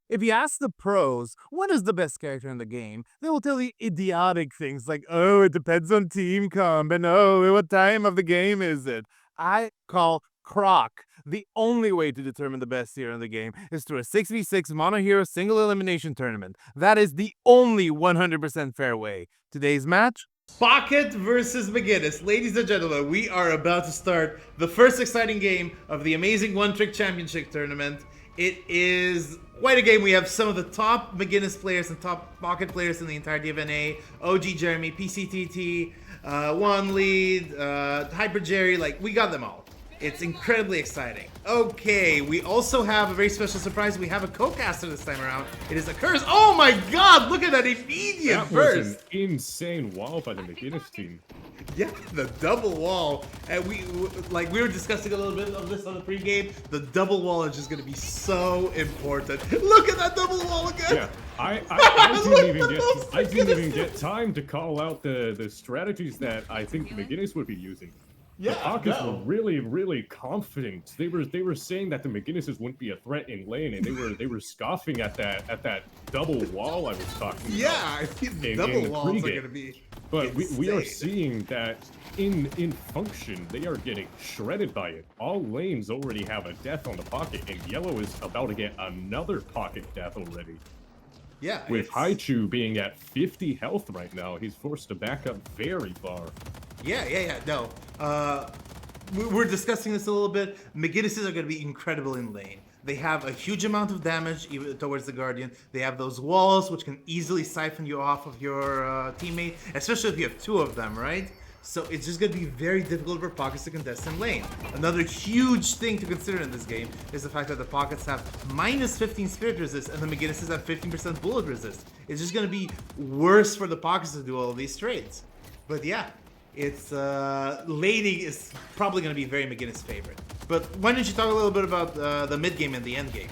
If you ask the pros, what is the best character in the game, they will tell you idiotic things like, oh, it depends on team comp, and oh, what time of the game is it? I call Croc. The only way to determine the best hero in the game is through a 6v6 Monohero single elimination tournament. That is the only 100% fair way. Today's match? Pocket versus McGinnis. Ladies and gentlemen, we are about to start the first exciting game of the amazing One Trick Championship tournament. It is quite a game. We have some of the top McGinnis players and top Pocket players in the entirety of NA. OG Jeremy, PCTT, One Lead, Hyper Jerry, like we got them all. It's incredibly exciting. Okay, we also have a very special surprise. We have a co-caster this time around. It is a curse. Oh my god, look at that immediate That burst. was an insane wall by the McGinnis team. Yeah, the double wall. And we were discussing a little bit of this on the pregame. The double wall is just going to be so important. Look at that double wall again. Yeah, I didn't even get time to call out the strategies that I think McGinnis would be using. Yeah, the Pockets were really confident. They were saying that the McGinnises wouldn't be a threat in lane, and they were scoffing at that double wall I was talking about. Yeah, I think the double walls are gonna be. But we are seeing that in function, they are getting shredded by it. All lanes already have a death on the Pocket, and Yellow is about to get another Pocket death already. Yeah. With Haichu being at 50 health right now, he's forced to back up very far. Yeah. No. We're discussing this a little bit. McGinnises are going to be incredible in lane. They have a huge amount of damage even towards the Guardian. They have those walls which can easily siphon you off of your teammate, especially if you have two of them, right? So it's just going to be very difficult for Pockets to contest in lane. Another huge thing to consider in this game is the fact that the Pockets have minus 15 spirit resist and the McGinnises have 15% bullet resist. It's just going to be worse for the Pockets to do all of these trades. But yeah, it's laning is probably going to be very McGinnis' favorite. But why don't you talk a little bit about the mid game and the end game?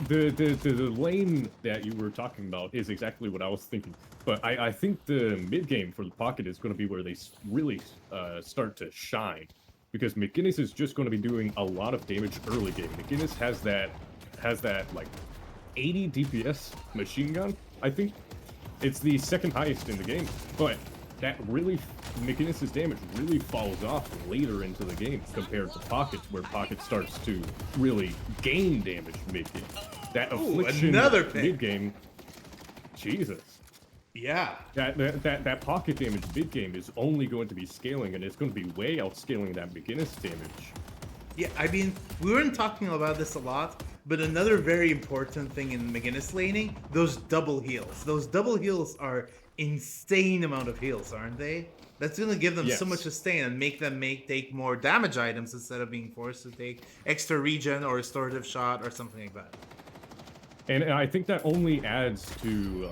The lane that you were talking about is exactly what I was thinking. But I think the mid game for the Pocket is going to be where they really start to shine, because McGinnis is just going to be doing a lot of damage early game. McGinnis has that like 80 DPS machine gun. I think it's the second highest in the game, but that really McGinnis' damage really falls off later into the game compared to Pocket, where Pocket starts to really gain damage mid-game. That affliction mid-game, Jesus. Yeah. That Pocket damage mid-game is only going to be scaling, and it's going to be way outscaling that McGinnis damage. Yeah, I mean, we weren't talking about this a lot, but another very important thing in McGinnis laning, those double heals. Those double heals are insane amount of heals, aren't they? That's going to give them so much sustain and make them take more damage items instead of being forced to take extra regen or restorative shot or something like that. And I think that only adds to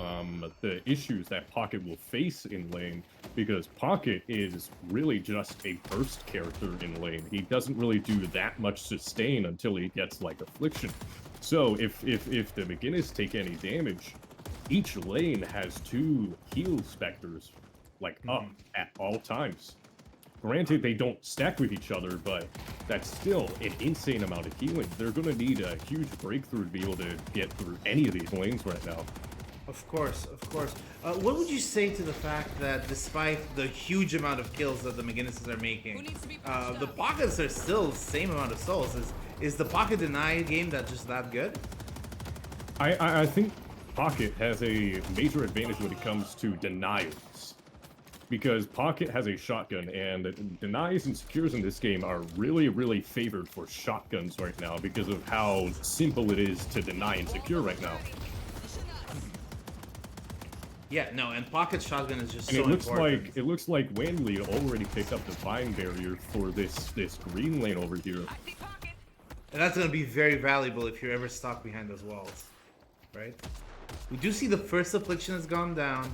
the issues that Pocket will face in lane, because Pocket is really just a burst character in lane. He doesn't really do that much sustain until he gets like Affliction. So if the McGinnis take any damage, each lane has two heal specters like up at all times. Granted, they don't stack with each other, but that's still an insane amount of healing. They're going to need a huge breakthrough to be able to get through any of these lanes right now. Of course. What would you say to the fact that despite the huge amount of kills that the McGinnises are making, the Pockets are still the same amount of souls? Is the Pocket deny game just that good? I think Pocket has a major advantage when it comes to denials, because Pocket has a shotgun, and denies and secures in this game are really favored for shotguns right now because of how simple it is to deny and secure right now. Yeah, no, and Pocket shotgun is just and so important. It looks like Wanley already picked up the Vine barrier for this green lane over here. And that's going to be very valuable if you're ever stuck behind those walls, right? We do see the first affliction has gone down,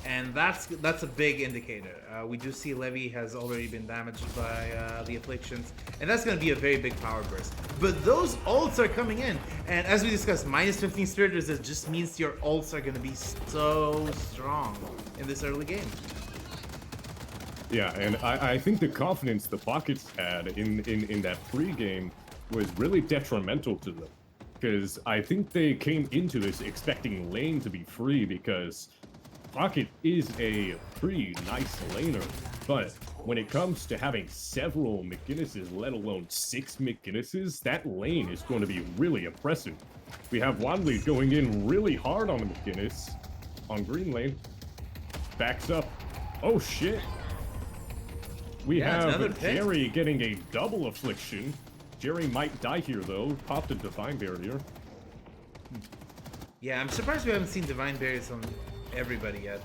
and that's a big indicator. We do see Levy has already been damaged by the afflictions, and that's going to be a very big power burst. But those ults are coming in, and as we discussed, minus 15 spirit resist just means your ults are going to be so strong in this early game. Yeah, and I think the confidence the Pockets had in that pre-game was really detrimental to them. because I think they came into this expecting lane to be free because Pocket is a pretty nice laner, but when it comes to having several McGinnises, let alone 6 McGinnises, that lane is going to be really impressive. We have Wadley going in really hard on the McGinnis on green lane. Backs up. Oh shit! We have Jerry getting a double affliction. Jerry might die here though. Popped a divine barrier. Yeah, I'm surprised we haven't seen divine barriers on everybody yet.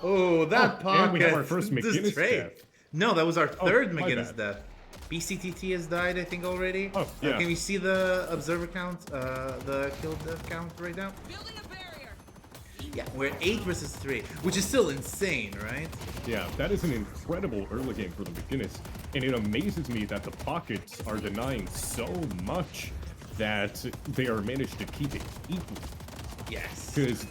Oh, that Pocket! And we have our first McGinnis death. No, that was our third McGinnis death. BCTT has died, I think, already. Oh, yeah. Can we see the observer count, the kill death count right now? Building a barrier. Yeah, we're at 8 versus 3, which is still insane, right? Yeah, that is an incredible early game for the McGinnis, and it amazes me that the Pockets are denying so much that they are managed to keep it equal. Yes. Because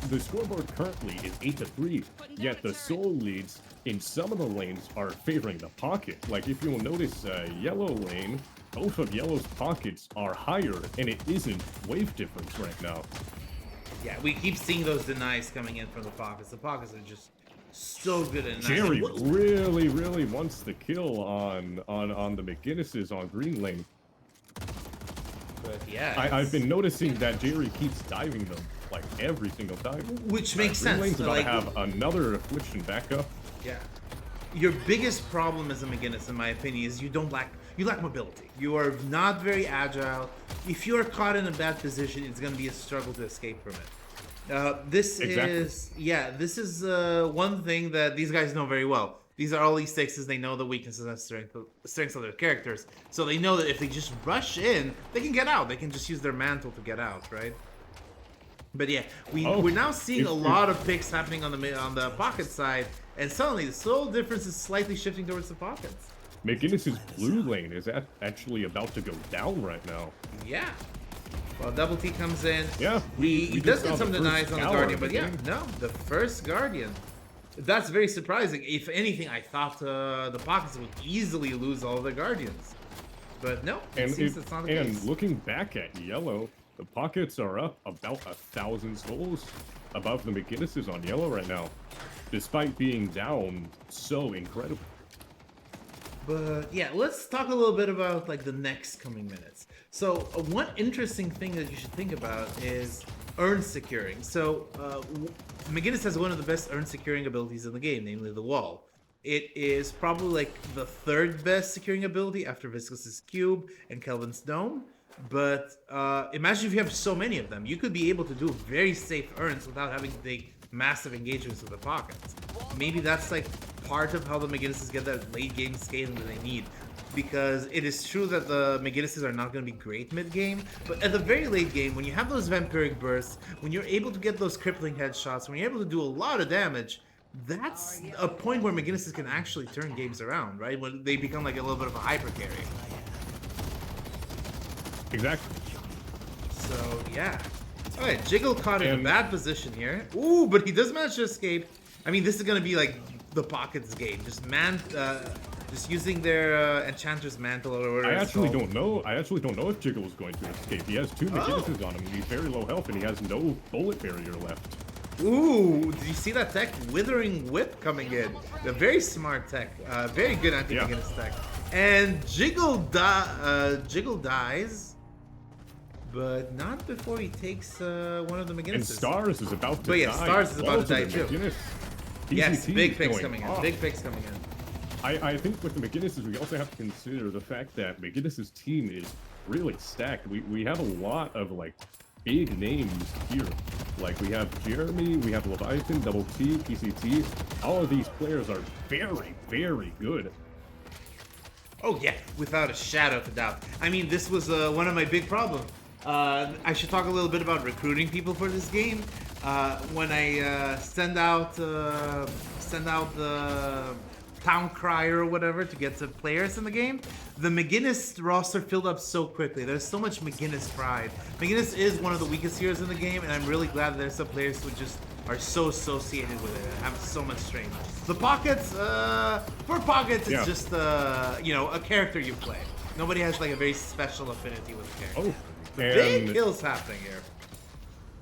the scoreboard currently is 8-3, yet the solo leads in some of the lanes are favoring the Pocket. Like if you'll notice, yellow lane, both of yellow's pockets are higher, and it isn't wave difference right now. Yeah, we keep seeing those denies coming in from the Pockets. The Pockets are just so good at Jerry really wants the kill on the McGinnises on green lane. But yeah, I've been noticing that Jerry keeps diving them like every single time. Which makes green sense. Lane's about Like, to have another affliction back up. yeah. Your biggest problem as a McGinnis, in my opinion, is you lack mobility. You are not very agile. If you're caught in a bad position, it's going to be a struggle to escape from it. This is one thing that these guys know very well. These are all E6s. They know the weaknesses and strengths of their characters. So they know that if they just rush in, they can get out. They can just use their mantle to get out, right? But yeah, we're now seeing a lot of picks happening on the Pocket side, and suddenly the sole difference is slightly shifting towards the Pockets. McGinnis's blue lane is actually about to go down right now. Yeah. Well, Double T comes in. Yeah, he does get some denies on the Guardian, but yeah, game. no, the first Guardian. That's very surprising. If anything, I thought the Pockets would easily lose all the Guardians. But no, it seems that's not the case. And looking back at yellow, the Pockets are up about 1,000 souls above the McGinnises on yellow right now, despite being down so incredibly. But yeah, let's talk a little bit about like the next coming minutes. So one interesting thing that you should think about is urn securing. So McGinnis has one of the best urn securing abilities in the game, namely the wall. It is probably like the third best securing ability after Viscos's Cube and Kelvin's Dome. But imagine if you have so many of them. You could be able to do very safe urns without having to take massive engagements with the Pockets. Maybe that's like part of how the McGinnises get that late game scaling that they need. Because it is true that the McGinnises are not going to be great mid-game, but at the very late game, when you have those vampiric bursts, when you're able to get those crippling headshots, when you're able to do a lot of damage, that's a point where McGinnises can actually turn games around, right? When they become like a little bit of a hyper carry. Exactly. So, yeah. Alright, Jiggle caught in a bad position here. Ooh, but he does manage to escape. I mean, this is going to be like the Pockets game. Just using their Enchanter's Mantle or whatever. I actually don't know if Jiggle is going to escape. He has 2 McGinnises on him, and he's very low health, and he has no bullet barrier left. Ooh, did you see that tech? Withering Whip coming in. A very smart tech. Very good anti-McGinnis tech. And Jiggle dies, but not before he takes one of the McGinnises. And Stars is about to die. But yeah, Stars is about to die too. McGinnis. Yes, PCT big is picks going coming in. off. Big picks coming in. I think with the McGinnises, we also have to consider the fact that McGinnis's team is really stacked. We have a lot of like big names here. Like we have Jeremy, we have Leviathan, Double T, PCT. All of these players are very, very good. Oh yeah, without a shadow of a doubt. I mean, this was one of my big problems. I should talk a little bit about recruiting people for this game. When I send out the Town Crier or whatever to get to players in the game, the McGinnis roster filled up so quickly. There's so much McGinnis pride. McGinnis is one of the weakest heroes in the game, and I'm really glad that there's some players who just are so associated with it and have so much strength. The Pockets, for Pockets, it's just, a character you play. Nobody has like a very special affinity with the character. Big And kills happening here.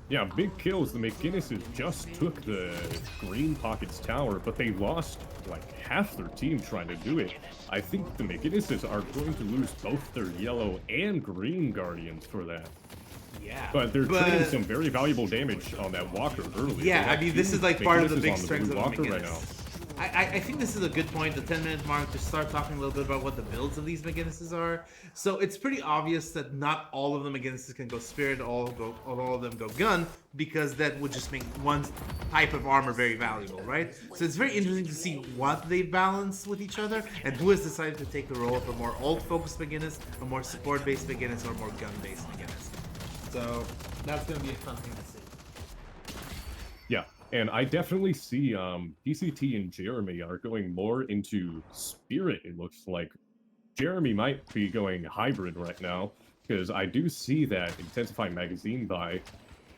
yeah, big kills. The McGinnises just took the Green Pockets tower, but they lost like half their team trying to do it. I think the McGinnises are going to lose both their yellow and green guardians for that. Yeah. But they're trading some very valuable damage on that Walker early. Yeah, I mean, this is like part of the big McGinnises on strength of blue the Walker McGinnis. right now. I think this is a good point, the 10-minute mark, to start talking a little bit about what the builds of these McGinnises are. So it's pretty obvious that not all of the McGinnises can go Spirit, all of them go Gun, because that would just make one type of armor very valuable, right? So it's very interesting to see what they balance with each other, and who has decided to take the role of a more ult-focused McGinnis, a more support-based McGinnis, or a more gun-based McGinnis. So that's going to be a fun thing to see. Yeah, and I definitely see DCT and Jeremy are going more into Spirit, it looks like. Jeremy might be going hybrid right now, because I do see that Intensify magazine buy,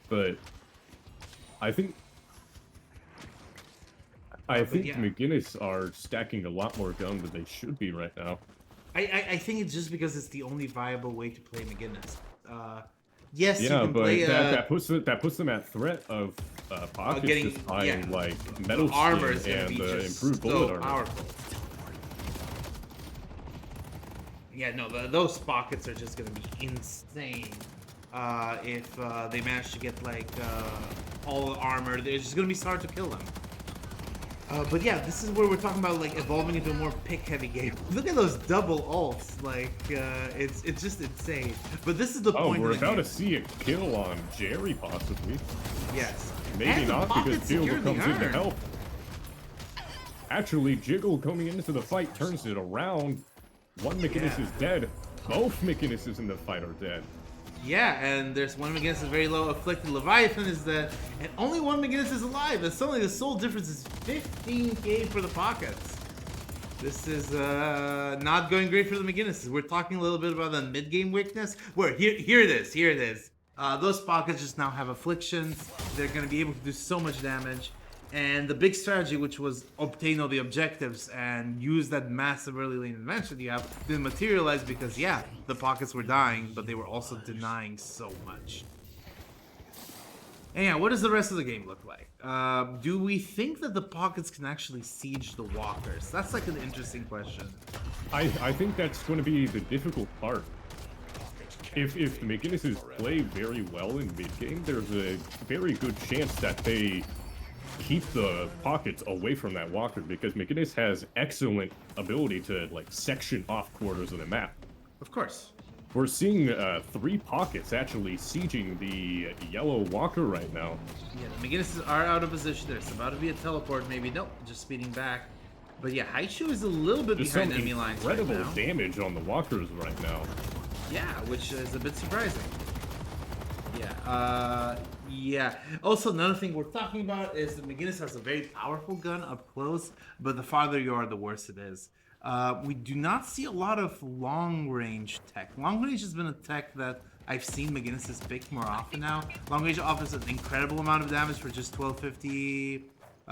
but I think yeah. McGinnis are stacking a lot more gun than they should be right now. I think it's just because it's the only viable way to play McGinnis. Yes, you Yeah, can but play that puts them at threat of pockets getting- just buying yeah. like metal armor is skin going to and be the just improved so bullet armor. powerful. Yeah, no, those pockets are just going to be insane. If they manage to get like all the armor, it's just going to be hard to kill them. But yeah, this is where we're talking about like evolving into a more pick-heavy game. Look at those double ults, like it's just insane. But this is the point. We're of the about game. to see a kill on Jerry, possibly. Yes. Maybe And the not, because pockets Jiggle secure the comes in to urn. help. Actually, Jiggle coming into the fight turns it around. One McGinnis is dead. Both McGinnises in the fight are dead. Yeah, and there's one McGinnis is very low. Afflicted Leviathan is dead, and only one McGinnis is alive. And suddenly the sole difference is 15k for the pockets. This is not going great for the McGinnises. We're talking a little bit about the mid-game weakness. Where here it is. Those pockets just now have afflictions. They're going to be able to do so much damage. And the big strategy, which was obtain all the objectives and use that massive early lane advantage that you have, didn't materialize because, yeah, the pockets were dying, but they were also denying so much. And yeah, what does the rest of the game look like? Do we think that the pockets can actually siege the walkers? That's like an interesting question. I think that's going to be the difficult part. If the McGinnises play very well in mid-game, there's a very good chance that they keep the pockets away from that walker, because McGinnis has excellent ability to like section off quarters of the map. Of course. We're seeing 3 pockets actually sieging the yellow walker right now. Yeah, the McGinnises are out of position. There's about to be a teleport, maybe. Nope, just speeding back. But yeah, Haichu is a little bit There's behind some enemy lines right incredible now. damage on the walkers right now. Yeah, which is a bit surprising. Yeah. Also, another thing we're talking about is that McGinnis has a very powerful gun up close, but the farther you are, the worse it is. We do not see a lot of long-range tech. Long-range has been a tech that I've seen McGinnis pick more often now. Long-range offers an incredible amount of damage for just 1250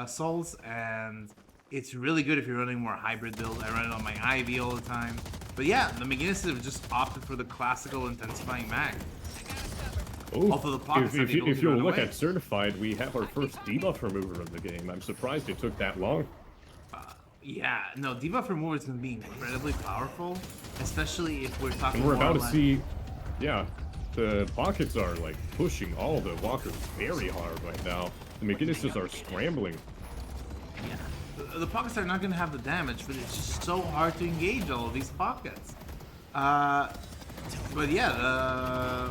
souls, and it's really good if you're running more hybrid build. I run it on my Ivy all the time. But yeah, the McGinnis have just opted for the classical intensifying mag. Oh, Although the pockets if have the you ability to run look away. at Certified, we have our first debuff remover of the game. I'm surprised it took that long. Yeah, no, debuff remover is going to be incredibly powerful, especially if we're talking And we're more about to like- see, yeah, the pockets are like pushing all the walkers very hard right now. The McGinnises are scrambling. Yeah, the pockets are not going to have the damage, but it's just so hard to engage all of these pockets. But yeah,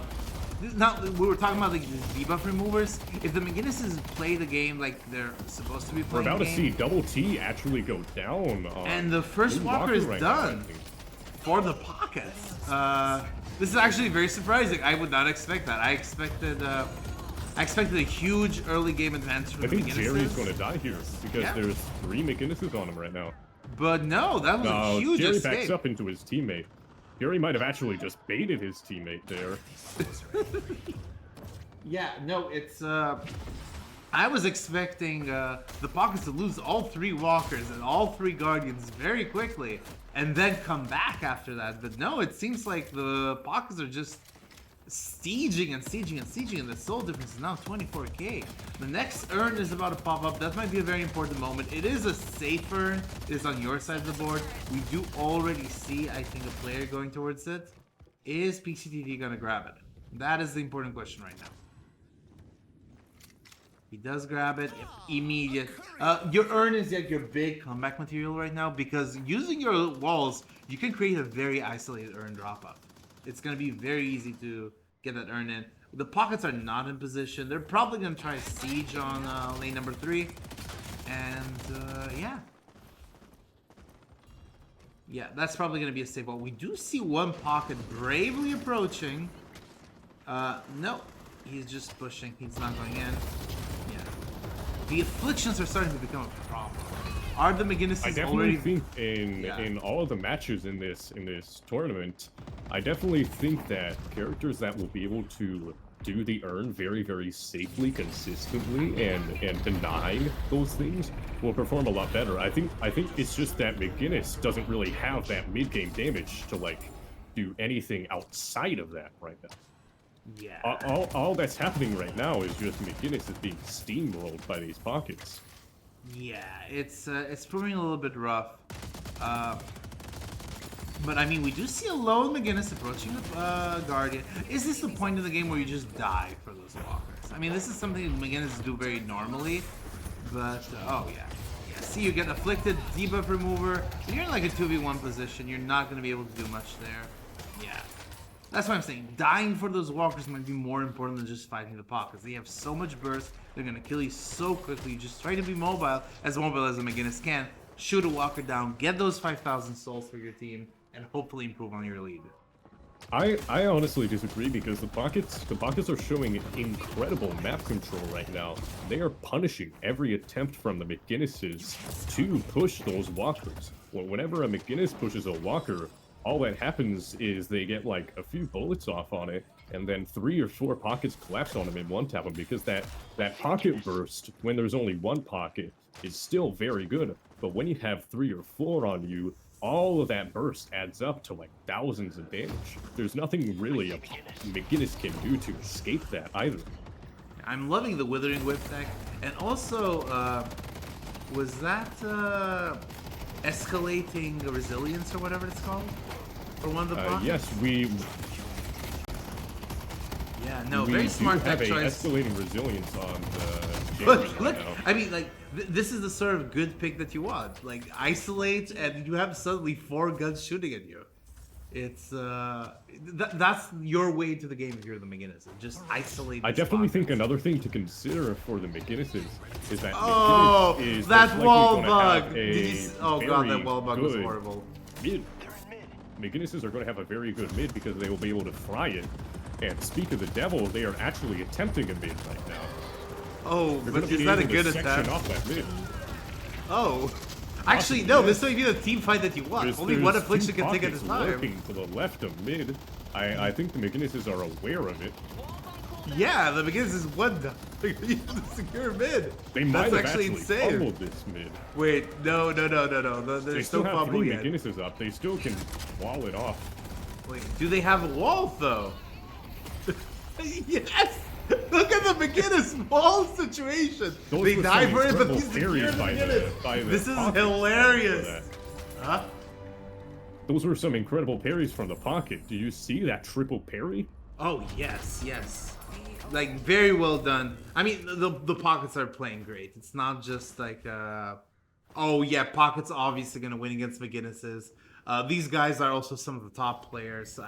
now we were talking about like the debuff removers. If the McGinnises play the game like they're supposed to be We're playing, about the to game, see Double T actually go down. and the first Blue walker is right now, I done think. for the pockets. This is actually very surprising. I would not expect that. I expected a huge early game advance from I the think Jerry's McGinnises. going to die here because Yeah. there's 3 McGinnises on him right now. But no, that was a huge Jerry escape. backs up into his teammate. Jerry might have actually just baited his teammate there. Yeah, no, it's I was expecting the pockets to lose all 3 walkers and all 3 guardians very quickly, and then come back after that. But no, it seems like the pockets are just sieging and sieging and sieging, and the soul difference is now 24k. The next urn is about to pop up. That might be a very important moment. It is a safe urn. It is on your side of the board. We do already see, I think, a player going towards it. Is PCTD gonna grab it? That is the important question right now. He does grab it immediate. Your urn is like your big comeback material right now, because using your walls, you can create a very isolated urn drop up. It's going to be very easy to get that urn in. The pockets are not in position. They're probably going to try siege on lane number 3. And yeah. Yeah, that's probably going to be a safe wall. We do see one pocket bravely approaching. No, he's just pushing. He's not going in. The afflictions are starting to become a problem. Are the McGinnises I definitely already... think in all of the matches in this tournament, I definitely think that characters that will be able to do the urn very, very safely, consistently, and deny those things will perform a lot better. I think it's just that McGinnis doesn't really have that mid-game damage to like do anything outside of that right now. Yeah. All that's happening right now is just McGinnis is being steamrolled by these pockets. Yeah, it's proving a little bit rough. But I mean, we do see a lone McGinnis approaching the Guardian. Is this the point of the game where you just die for those walkers? I mean, this is something McGinnis do very normally, but oh yeah. Yeah, see, you get afflicted, debuff remover. When you're in like a 2v1 position, you're not going to be able to do much there. Yeah. That's what I'm saying. Dying for those walkers might be more important than just fighting the pockets. They have so much burst. They're going to kill you so quickly. You just try to be mobile as a McGinnis can. Shoot a walker down. Get those 5,000 souls for your team. And hopefully improve on your lead. I honestly disagree, because the pockets are showing incredible map control right now. They are punishing every attempt from the McGinnises to push those walkers. Whenever a McGinnis pushes a walker, all that happens is they get like a few bullets off on it, and then 3 or 4 pockets collapse on them in one tap them, because that pocket burst, when there's only one pocket, is still very good. But when you have 3 or 4 on you, all of that burst adds up to like thousands of damage. There's nothing really a McGinnis can do to escape that either. I'm loving the Withering Whip deck. And also, was that escalating resilience or whatever it's called? For one of the pockets? Yes, we very smart have deck a choice. escalating resilience on the Look, I mean, like, this is the sort of good pick that you want. Like, isolate, and you have suddenly 4 guns shooting at you. It's, that's your way to the game if you're the McGinnis. Just isolate. I definitely think another thing to consider for the McGinnises is that oh, McGinnis is that wall bug! Oh god, that wall bug was horrible. Mid. McGinnises are going to have a very good mid, because they will be able to fry it. And speak of the devil, they are actually attempting a mid right now. Oh, but is that a good attempt? Off that mid. Oh. Actually, no, this might be the team fight that you want. Only one affliction can take at a time. Lurking to the left of mid. I think the McGinnises are aware of it. Yeah, the McGinnis is one down. The secure mid. They might have actually insane. Fumbled this mid. Wait, no. They're still have fumble 3 yet. McGinnises up. They still can wall it off. Wait, do they have a wall though? Yes! Look at the McGinnis wall situation! They die for it, but he's secured McGinnis! This is hilarious! Huh? Those were some incredible parries from the pocket. Do you see that triple parry? Oh, yes. Like, very well done. I mean, the pockets are playing great. It's not just like, oh yeah, pockets obviously gonna win against McGinnises. These guys are also some of the top players.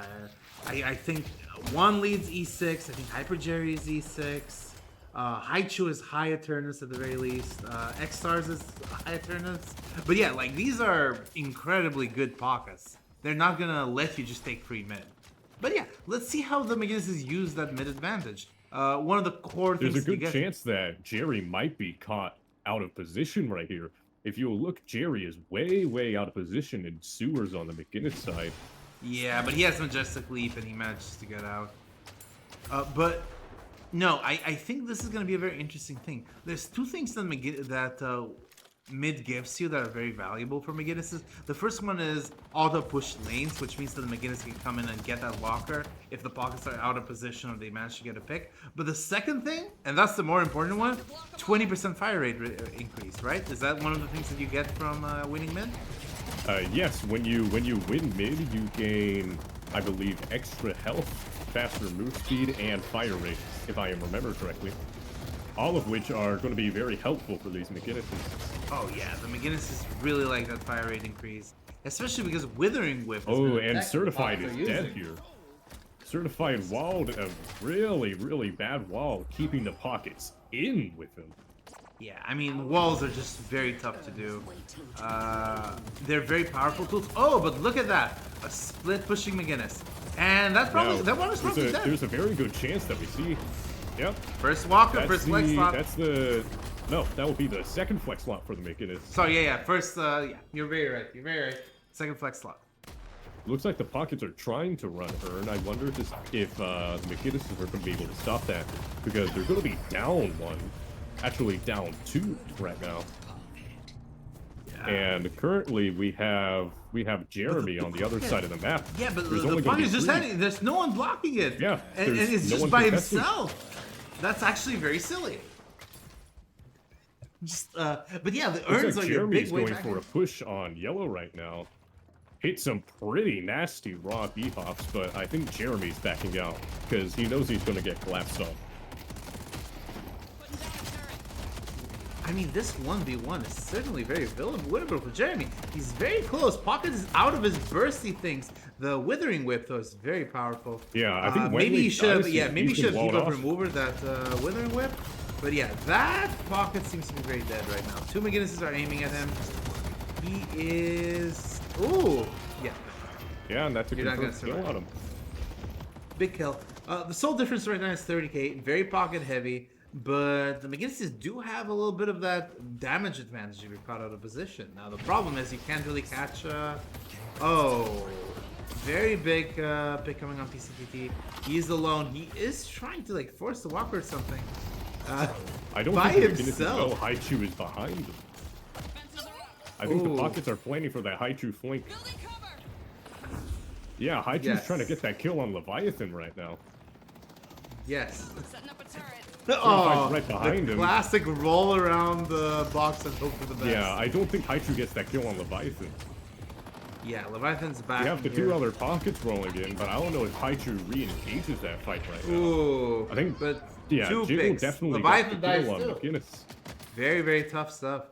I think one leads E6. I think Hyper Jerry is E6. Haichu is high Eternus at the very least. X-Stars is high Eternus. But yeah, like, these are incredibly good pockets. They're not gonna let you just take free mid. But yeah, let's see how the McGinnises use that mid advantage. One of the core things. There's a good chance that Jerry might be caught out of position right here. If you look, Jerry is way out of position in sewers on the McGinnis side. Yeah, but he has Majestic Leap and he manages to get out. But no, I think this is going to be a very interesting thing. There's 2 things that mid gives you that are very valuable for McGinnis. The first one is auto push lanes, which means that the McGinnis can come in and get that walker if the pockets are out of position or they manage to get a pick. But the second thing, and that's the more important one, 20% fire rate increase, right? Is that one of the things that you get from winning mid? Yes, when you win mid, you gain, I believe, extra health, faster move speed, and fire rate, if I remember correctly. All of which are going to be very helpful for these McGinnises. Oh yeah, the McGinnis really like that fire rate increase, especially because Withering Whip. Oh, and Certified is dead here. Certified walled a really, really bad wall, keeping the pockets in with him. Yeah, I mean, walls are just very tough to do. They're very powerful tools. Oh, but look at that. A split pushing McGinnis. And that's probably, that one is probably dead. There's a very good chance that we see. Yep. First walker, first flex slot. No, that will be the second flex slot for the McGinnis. Sorry, yeah. First, yeah, you're very right. You're very right. Second flex slot. Looks like the pockets are trying to run her, and I wonder if the McGinnises are going to be able to stop that, because they're going to be down one. Actually down 2 right now. Yeah. And currently we have Jeremy on the other side of the map. Yeah, but the puck is just heading. There's no one blocking it. Yeah, and it's just by himself. That's actually very silly. Just but yeah, the Urns like are your big way going for a push on yellow right now. Hit some pretty nasty raw B-hops, but I think Jeremy's backing out because he knows he's going to get collapsed on. I mean, this 1v1 is certainly very winnable for Jeremy. He's very close. Pocket is out of his bursty things. The Withering Whip, though, is very powerful. Yeah, I think maybe he should have. Yeah, maybe he should have keep up remover that Withering Whip. But yeah, that Pocket seems to be very dead right now. 2 McGinnises are aiming at him. He is. Ooh, yeah. Yeah, and that's a good kill on him. Big kill. The soul difference right now is 30k. Very pocket heavy. But the McGinnises do have a little bit of that damage advantage if you're caught out of position. Now the problem is you can't really catch. Oh, very big pick coming on PCTT. He's alone. He is trying to like force the walker or something. I don't by think himself. Haichu is behind him. I think the pockets are planning for that Haichu flank. Yeah, Haichu's trying to get that kill on Leviathan right now. Yes. Oh, right behind him. Classic roll around the box and hope for the best. Yeah, I don't think Haichu gets that kill on Leviathan. Yeah, Leviathan's back. We have the 2 other pockets rolling in, but I don't know if Haichu re-engages that fight right now. Ooh, I think, but yeah, Jiggle definitely got the kill on McGinnis. Very, very tough stuff.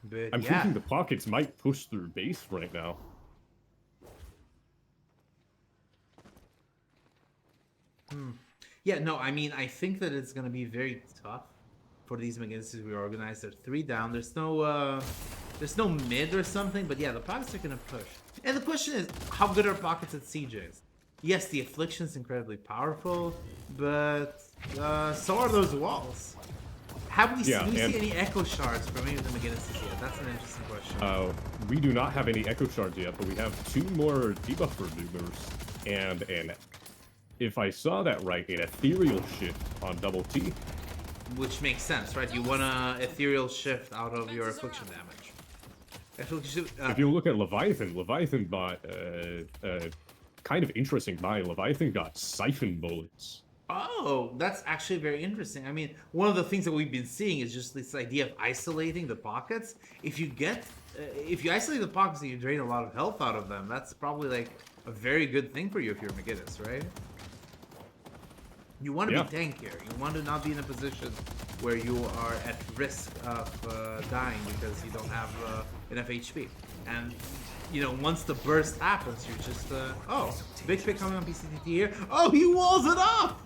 But I'm thinking the pockets might push through base right now. Yeah, no, I mean, I think that it's going to be very tough for these McGinnises we organize. They're 3 down. There's no mid or something, but yeah, the pockets are going to push. And the question is, how good are pockets at CJs? Yes, the affliction is incredibly powerful, but so are those walls. Have we seen any echo shards from any of the McGinnises yet? That's an interesting question. We do not have any echo shards yet, but we have 2 more debuff removers and an, if I saw that right, an ethereal shift on double T. Which makes sense, right? You want a ethereal shift out of your affliction damage. If you look at Leviathan got kind of interesting buy. Leviathan got siphon bullets. Oh, that's actually very interesting. I mean, one of the things that we've been seeing is just this idea of isolating the pockets. If you isolate the pockets and you drain a lot of health out of them, that's probably like a very good thing for you if you're McGinnis, right? You want to be tankier. You want to not be in a position where you are at risk of dying because you don't have enough HP. And, you know, once the burst happens, you're just, oh, big pick coming on PCTT here. Oh, he walls it off!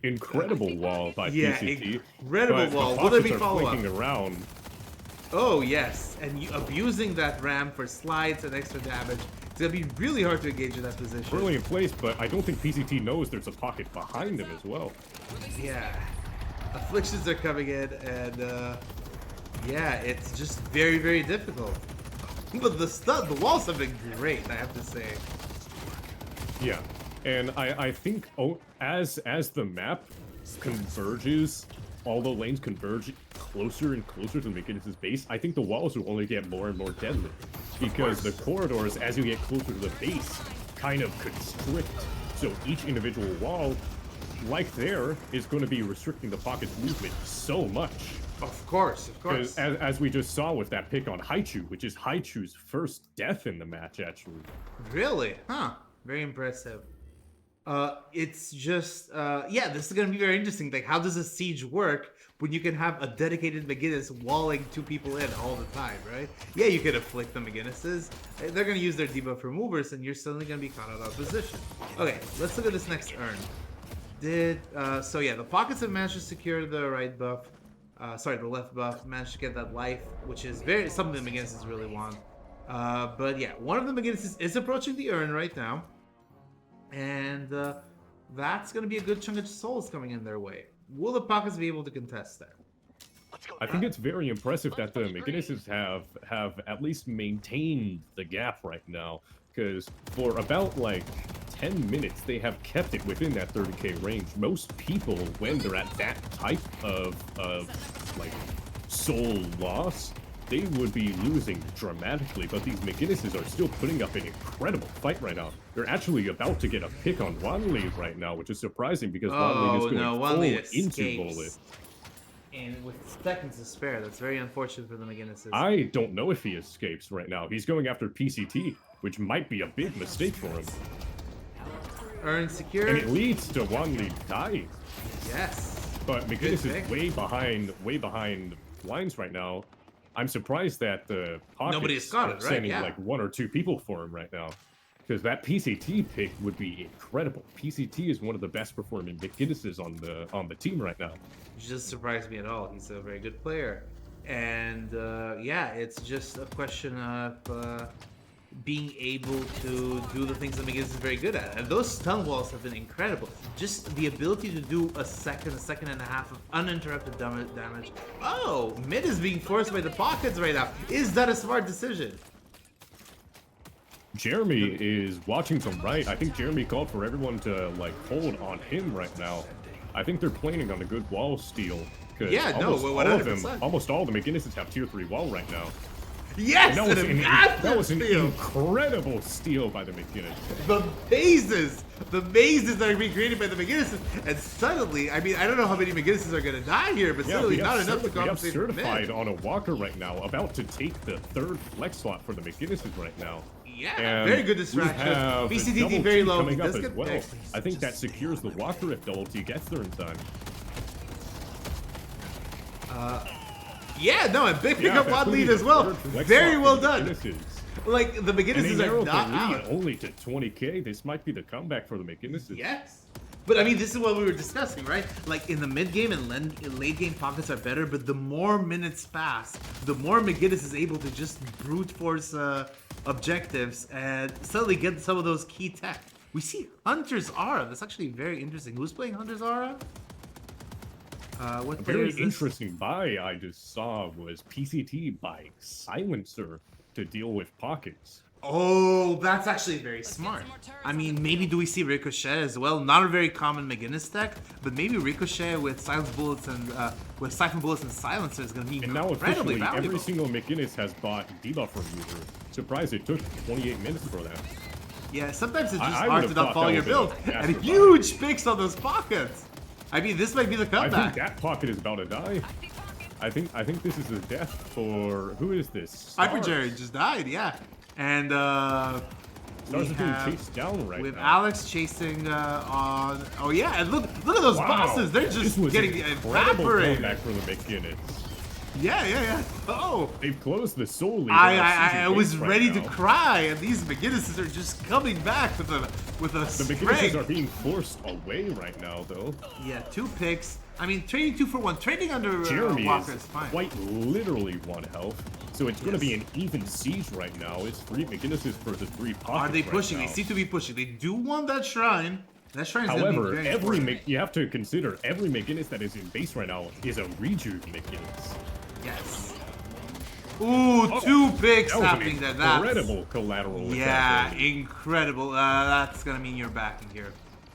Incredible wall by PCT. Incredible wall. Will there be follow-up? Around. Oh, yes. And you abusing that ram for slides and extra damage. It's going to be really hard to engage in that position. Early in place, but I don't think PCT knows there's a pocket behind him as well. Yeah. Afflictions are coming in, and yeah, it's just very, very difficult. But the walls have been great, I have to say. Yeah, and I think as the map converges all the lanes converge closer and closer to McGinnis' base, I think the walls will only get more and more deadly. Because the corridors, as you get closer to the base, kind of constrict. So each individual wall, like there, is going to be restricting the pocket's movement so much. Of course, of course. As we just saw with that pick on Haichu, which is Haichu's first death in the match, actually. Really? Huh. Very impressive. It's just, yeah, this is going to be very interesting. Like, how does a siege work when you can have a dedicated McGinnis walling 2 people in all the time, right? Yeah, you could afflict the McGinnises. They're going to use their debuff removers, and you're suddenly going to be caught out of position. Okay, let's look at this next urn. So yeah, the pockets have managed to secure the right buff. Sorry, the left buff. Managed to get that life, which is something the McGinnises really want. But yeah, one of the McGinnises is approaching the urn right now. And that's going to be a good chunk of souls coming in their way. Will the pockets be able to contest there? I think it's very impressive that the McGinnises have at least maintained the gap right now. Because for about, like, 10 minutes, they have kept it within that 30k range. Most people, when they're at that type of like, soul loss, they would be losing dramatically, but these McGinnises are still putting up an incredible fight right now. They're actually about to get a pick on Wanli right now, which is surprising because Wanli is going full into Bullet. And with seconds to spare, that's very unfortunate for the McGinnises. I don't know if he escapes right now. He's going after PCT, which might be a big mistake for him. Urn secure. And it leads to Wanli dying. Yes. But McGinnis is way behind lines right now. I'm surprised that the pockets are sending like 1 or 2 people for him right now. Because that PCT pick would be incredible. PCT is one of the best performing McGinnises on the team right now. Which doesn't surprise me at all. He's a very good player. And yeah, it's just a question of being able to do the things that McGinnis is very good at. And those stun walls have been incredible. Just the ability to do a second and a half of uninterrupted damage. Oh, mid is being forced by the pockets right now. Is that a smart decision? Jeremy is watching from right. I think Jeremy called for everyone to like hold on him right now. I think they're planning on a good wall steal. Yeah, almost all of the McGinnises have tier 3 wall right now. Yes, that was an incredible steal by the McGinnis. The mazes that are being created by the McGinnises, and suddenly, I mean, I don't know how many McGinnises are going to die here, but suddenly not enough to compensate for certified on a walker right now, about to take the 3rd flex slot for the McGinnises right now. Yeah, and very good distraction. BCDD very low. Coming up as well. I think that secures the walker if double T gets there in time. Yeah, no, and big pickup on lead as well. Very well done. Like, the McGinnises are not out. Only to 20k. This might be the comeback for the McGinnises. Yes. But, I mean, this is what we were discussing, right? Like, in the mid-game and late game, pockets are better, but the more minutes pass, the more McGinnis is able to just brute force objectives and suddenly get some of those key tech. We see Hunter's Aura. That's actually very interesting. Who's playing Hunter's Aura? What a very interesting buy I just saw was PCT buying Silencer to deal with pockets. Oh, that's actually very smart. I mean, maybe do we see Ricochet as well? Not a very common McGinnis deck, but maybe Ricochet with Silence Bullets and with Siphon Bullets and Silencer is going to be incredibly valuable. Every single McGinnis has bought debuff remover. Surprised it took 28 minutes for that. Yeah, sometimes it's just hard to not follow your build. And huge picks on those pockets. I mean, this might be the comeback. I think that pocket is about to die. I think this is the death for who is this? Hyper Jerry just died, yeah. And Stars are being chased down right with now. Alex chasing on. Oh yeah, and look at those bosses. They're just getting evaporated. Comeback for the McGinnis. Yeah. Oh, they've closed the soul lead. I was ready to cry, and these McGinnises are just coming back with a The McGinnises are being forced away right now, though. Yeah, 2 picks. I mean, trading 2 for 1. Trading under Walker is fine. Quite literally 1 health. So it's going to be an even siege right now. It's 3 McGinnises versus 3 pockets. Are they pushing? They seem to be pushing. They do want that shrine. That shrine is However, you have to consider every McGinnis that is in base right now is a rejuve McGinnis. Yes. Ooh, 2 picks happening there. That's incredible collateral. Yeah, incredible. That's gonna mean you're backing here.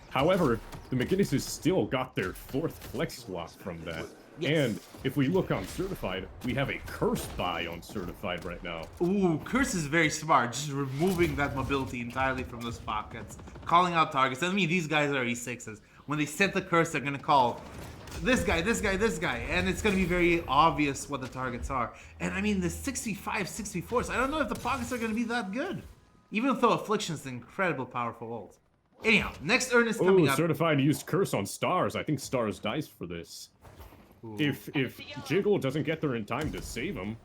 However, the McGinnises still got their 4th flex slot from that. Yes. And if we look on Certified, we have a curse buy on Certified right now. Ooh, Curse is very smart, just removing that mobility entirely from those pockets, calling out targets. I mean, these guys are E6s. When they set the curse, they're gonna call this guy, this guy, this guy, and it's gonna be very obvious what the targets are. And I mean, the 65, 64s, I don't know if the pockets are gonna be that good. Even though Affliction's an incredible powerful ult. Anyhow, next urn is coming up. Certified used curse on Stars. I think Stars dies for this. If Jiggle doesn't get there in time to save him.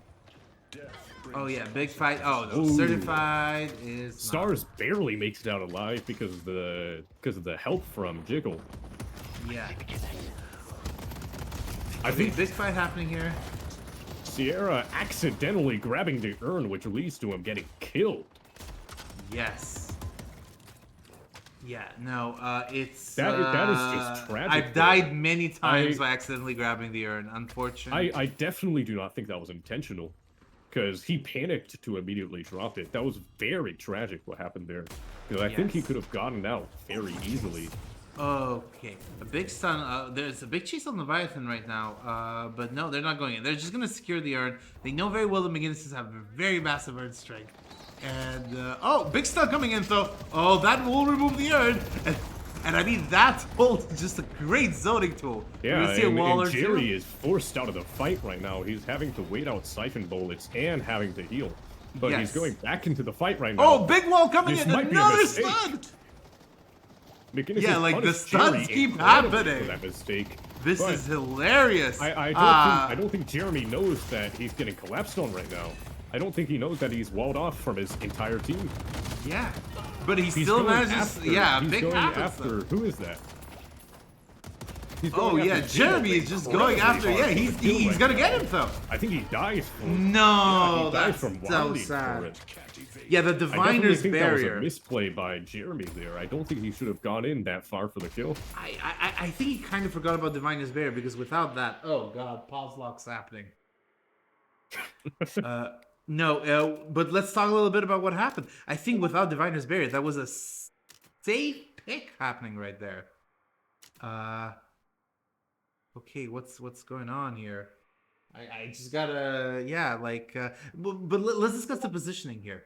Oh yeah, big fight. Oh no, Ooh. Certified is Stars barely makes it out alive because of the help from Jiggle. Yeah. I think big fight happening here. Sierra accidentally grabbing the urn, which leads to him getting killed. Yes. Yeah, no, it's... That is just tragic. I've died many times by accidentally grabbing the urn, unfortunately. I definitely do not think that was intentional. Because he panicked to immediately drop it. That was very tragic what happened there. Because I think he could have gotten out very easily. Okay, a big stun. There's a big chase on Leviathan right now, but no, they're not going in. They're just going to secure the urn. They know very well the McGinnises have a very massive urn strength. And, oh, big stun coming in, though. Oh, that will remove the urn. And I mean, that ult is just a great zoning tool. Yeah, and Jerry is forced out of the fight right now. He's having to wait out Siphon Bullets and having to heal. But he's going back into the fight right now. Oh, big wall coming in. Another stun. McGinnis yeah, like the stuns keep happening. For that mistake. This is hilarious. I don't think Jeremy knows that he's getting collapsed on right now. I don't think he knows that he's walled off from his entire team. Yeah, but he still manages. Yeah, he's big going happens. After who is that? Oh yeah, Jeremy is just going after. Yeah, he's gonna get him though. I think he dies. No, he dies from so sad. Yeah, the Diviner's think barrier. That was a misplay by Jeremy there. I don't think he should have gone in that far for the kill. I think he kind of forgot about Diviner's barrier because without that, oh god, pause lock's happening. No, but let's talk a little bit about what happened. I think without Diviner's barrier, that was a safe pick happening right there. Okay, what's going on here? I just gotta, yeah, like, but let's discuss the positioning here.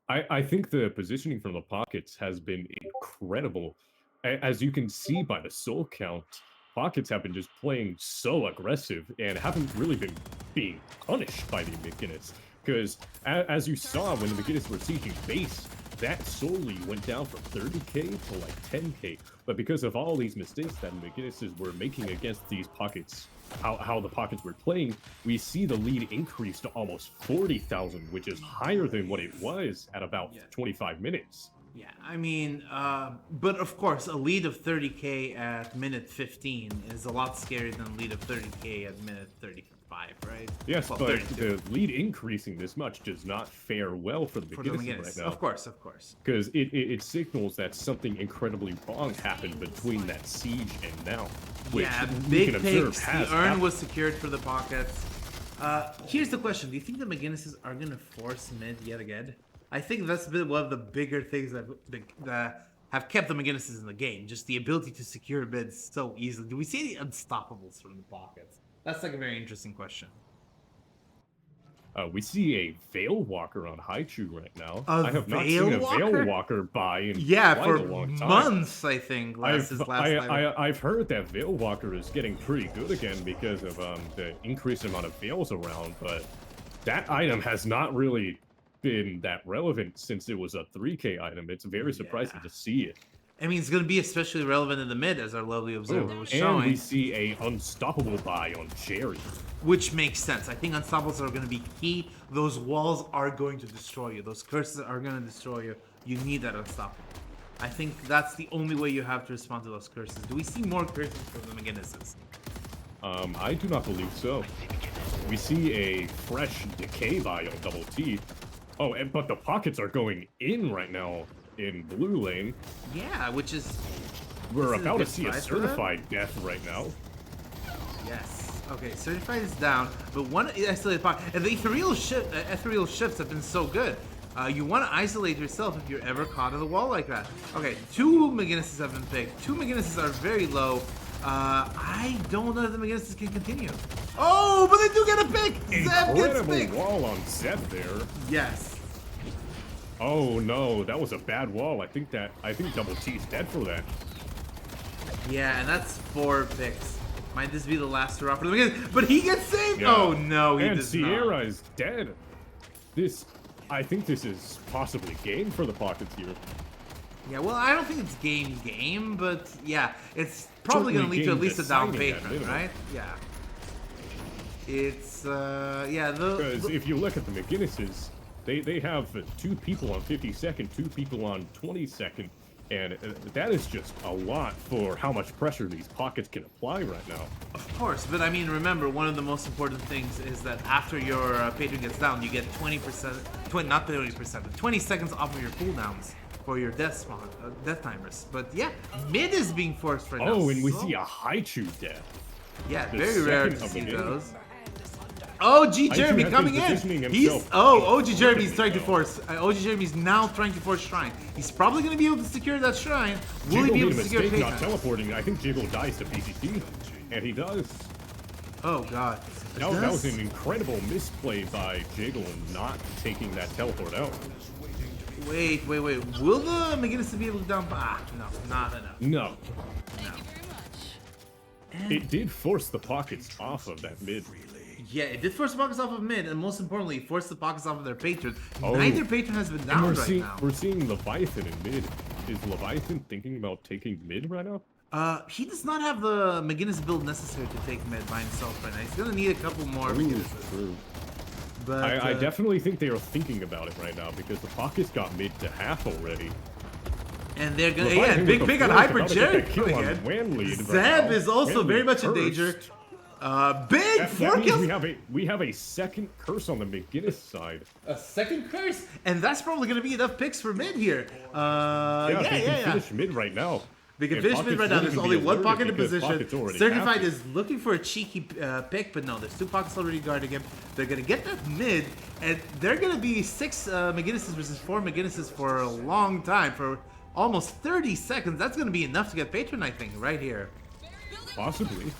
I think the positioning from the pockets has been incredible. As you can see by the soul count, pockets have been just playing so aggressive and haven't really been being punished by the McGinnis. Because as you saw when the McGinnis were sieging base, that solely went down from 30k to like 10k. But because of all these mistakes that McGinnises were making against these pockets, how the pockets were playing, we see the lead increase to almost 40,000, which is higher than what it was at about 25 minutes. Yeah, I mean, but of course, a lead of 30k at minute 15 is a lot scarier than a lead of 30k at minute 35, right? Yes, well, but 32. the lead increasing this much does not fare well for the McGinnis right now. Of course. Because it signals that something incredibly wrong happened between that siege and now. Which big picks. The urn was secured for the pockets. Here's the question. Do you think the McGinnises are going to force mid yet again? I think that's been one of the bigger things that have kept the McGinnises in the game. Just the ability to secure bids so easily. Do we see any unstoppables from the pockets? That's like a very interesting question. We see a Veil Walker on Haichu right now. I have not seen a Veil Walker buy in quite for a long time. months, I think. I've heard that Veil Walker is getting pretty good again because of the increased amount of Veils around, but that item has not really been that relevant since it was a 3k item. It's very surprising to see it. I mean, it's going to be especially relevant in the mid, as our lovely observer was showing. And we see a Unstoppable buy on Jerry. Which makes sense. I think Unstoppables are going to be key. Those walls are going to destroy you. Those curses are going to destroy you. You need that Unstoppable. I think that's the only way you have to respond to those curses. Do we see more curses from the McGinnises? I do not believe so. We see a fresh Decay buy on Double T. Oh, but the pockets are going in right now in blue lane. Yeah, which is... We're about to see a certified death right now. Yes. Okay, certified is down, but one isolated pocket. And the ethereal shifts have been so good. You want to isolate yourself if you're ever caught in the wall like that. Okay, 2 McGinnises have been picked. 2 McGinnises are very low. I don't know if the McGinnis can continue. Oh, but they do get a pick. Zeb gets Incredible picked. wall on Zeb there. Yes. Oh no, that was a bad wall. I think Double T's dead for that. Yeah, and that's 4 picks. Might this be the last hurrah for the McGinnis? But he gets saved. Yeah. Oh no, he and does Sierra not. is dead. I think this is possibly game for the Pockets here. Yeah, well, I don't think it's game, but yeah, it's probably going to lead to at least a down patron, right? Yeah. It's, yeah, Because if you look at the McGinnises, they have 2 people on 50-second, 2 people on 20-second, and that is just a lot for how much pressure these Pockets can apply right now. Of course, but I mean, remember, one of the most important things is that after your patron gets down, you get 20%, not 20%, but 20 seconds off of your cooldowns for your death timers. But yeah, mid is being forced right now. Oh, and we see a Haichu death. Yeah, The very rare to second of see the game. those. OG Jeremy has coming been in. positioning He's himself OG Jeremy's perfectly trying to well. force. OG Jeremy's now trying to force shrine. He's probably going to be able to secure that shrine. Will he Jiggle be able made a to secure mistake not patron? teleporting. I think Jiggle dies to PCT, and he does. Oh god. That was an incredible misplay by Jiggle not taking that teleport out. Wait. Will the McGinnis be able to dump? Ah, no, not enough. No. Thank you very much. And It did force the Pockets off of that mid. yeah, it did force the pockets off of mid, and most importantly, it forced the pockets off of their patron. Oh. Neither patron has been And down we're right seeing now. we're seeing Leviathan in mid. Is Leviathan thinking about taking mid right now? He does not have the McGinnis build necessary to take mid by himself right now. He's gonna need a couple more McGinnises. True. But I definitely think they are thinking about it right now because the Pockets got mid to half already. and they're gonna Leviathan big with the pick on force Hyper about to get Jerry that kill coming on in. Wanlead right Zeb now. is also Wanlead very much in cursed. danger. Big That 4 means kills. we have a second curse on the McGinnis side. A second curse, and that's probably gonna be enough picks for mid here. They can Yeah. finish mid right now. They can And finish mid Pockets right now. won't There's even only be one alerted pocket in because position. Pockets already Certified have it. is looking for a cheeky pick, but no, there's 2 pockets already guarding him. They're gonna get that mid, and they're gonna be 6 McGinnises versus 4 McGinnises for a long time, for almost 30 seconds. That's gonna be enough to get patron, I think, right here. Possibly.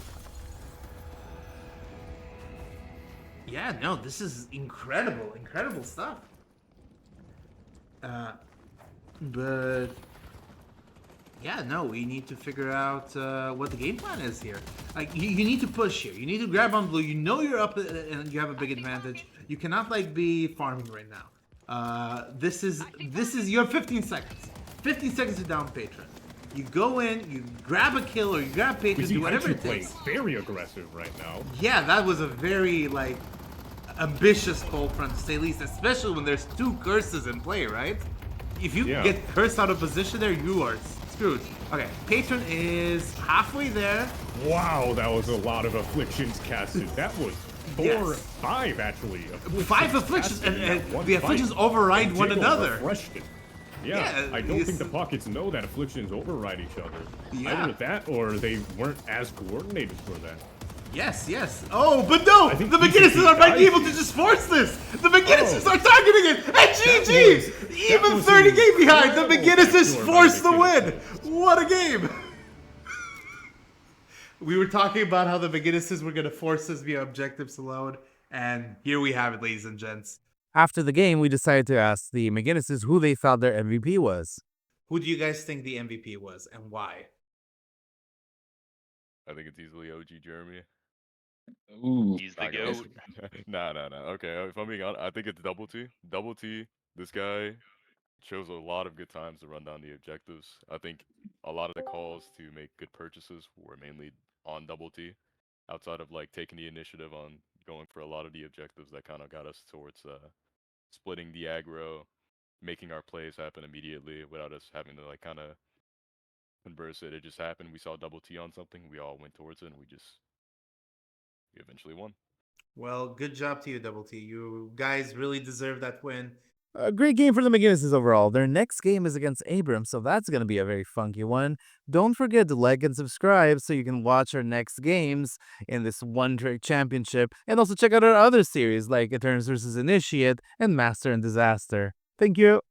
Yeah, no, this is incredible stuff. But yeah, no, we need to figure out what the game plan is here. Like, you need to push here. You need to grab on blue. You know you're up and you have a big advantage. You cannot like be farming right now. This is you have 15 seconds. 15 seconds to down patron. You go in, you grab a kill or you grab We patron, see do whatever Haichu it playing takes. very aggressive right now. Yeah, that was a very like ambitious cold front to say least, especially when there's 2 curses in play, right? If you Yeah. get cursed out of position there, you are screwed. Okay, patron is halfway there. Wow, that was a lot of afflictions casted. That was 4, Yes. 5 actually. 5 afflictions, casted in and that one the fight. afflictions override And one Jiggle another. refreshed it. Yeah, Yeah, I don't yes. think the Pockets know that afflictions override each other. Yeah. Either that or they weren't as coordinated for that. Yes. Oh, but no! I think The PCT McGinnises are might be dies. able to just force this! The McGinnises Oh. are targeting it! And GG's! that Even was 30 game behind, the incredible McGinnises backdoor by forced the McGinnis. win! What a game! We were talking about how the McGinnises were going to force this via objectives alone, and here we have it, ladies and gents. After the game, we decided to ask the McGinnises who they thought their MVP was. Who do you guys think the MVP was, and why? I think it's easily OG Jeremy. Ooh, He's the GOAT. Nah. Okay, if I'm being honest, I think it's Double T. Double T, this guy shows a lot of good times to run down the objectives. I think a lot of the calls to make good purchases were mainly on Double T, outside of like taking the initiative on going for a lot of the objectives that kind of got us towards splitting the aggro, making our plays happen immediately without us having to like kind of converse it. It just happened. We saw Double T on something, we all went towards it, and we eventually won. Well, good job to you, Double T. You guys really deserve that win. A great game for the McGinnises overall. Their next game is against Abram, so that's going to be a very funky one. Don't forget to like and subscribe so you can watch our next games in this one-trick championship, and also check out our other series like Eternus vs. Initiate and Master and Disaster. Thank you!